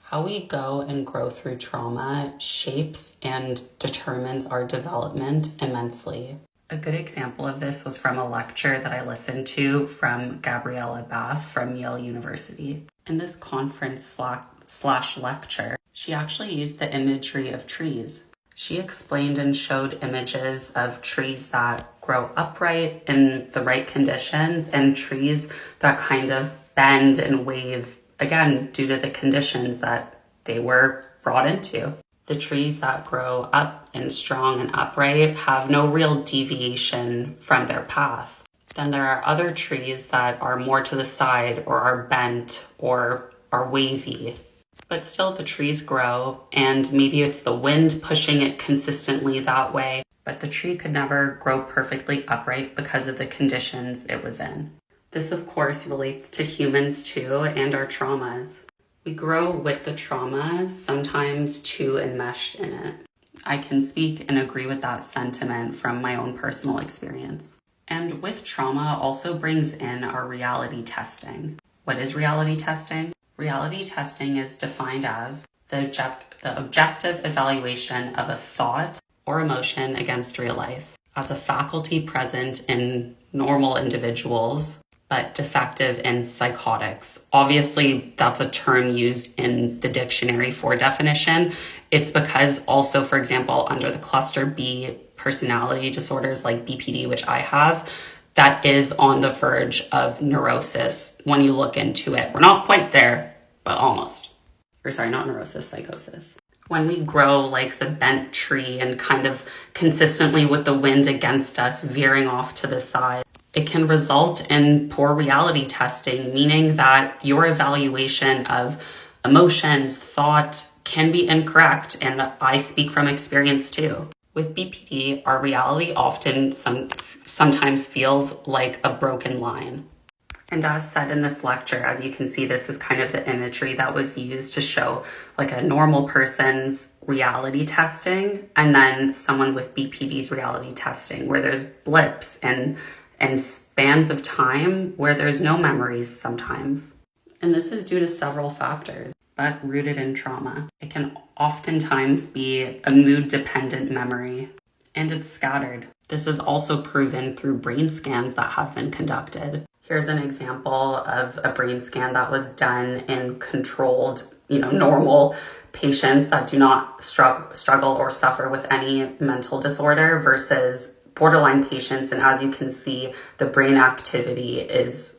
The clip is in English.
How we go and grow through trauma shapes and determines our development immensely. A good example of this was from a lecture that I listened to from Gabriella Bath from Yale University. In this conference slash lecture, she actually used the imagery of trees. She explained and showed images of trees that grow upright in the right conditions and trees that kind of bend and wave, again, due to the conditions that they were brought into. The trees that grow up and strong and upright have no real deviation from their path. Then there are other trees that are more to the side or are bent or are wavy. But still the trees grow, and maybe it's the wind pushing it consistently that way, but the tree could never grow perfectly upright because of the conditions it was in. This, of course, relates to humans too and our traumas. We grow with the trauma, sometimes too enmeshed in it. I can speak and agree with that sentiment from my own personal experience. And with trauma also brings in our reality testing. What is reality testing? Reality testing is defined as the objective evaluation of a thought or emotion against real life as a faculty present in normal individuals, but defective in psychotics. Obviously, that's a term used in the dictionary for definition. It's because also, for example, under the cluster B personality disorders like BPD, which I have, that is on the verge of neurosis when you look into it. We're not quite there, but almost. Or sorry, not neurosis, psychosis. When we grow like the bent tree and kind of consistently with the wind against us veering off to the side, it can result in poor reality testing, meaning that your evaluation of emotions, thought can be incorrect. And I speak from experience too. With BPD, our reality often sometimes feels like a broken line. And as said in this lecture, as you can see, this is kind of the imagery that was used to show like a normal person's reality testing and then someone with BPD's reality testing, where there's blips and spans of time where there's no memories sometimes. And this is due to several factors, but rooted in trauma. It can oftentimes be a mood-dependent memory, and it's scattered. This is also proven through brain scans that have been conducted. Here's an example of a brain scan that was done in controlled, normal patients that do not struggle or suffer with any mental disorder versus borderline patients. And as you can see, the brain activity is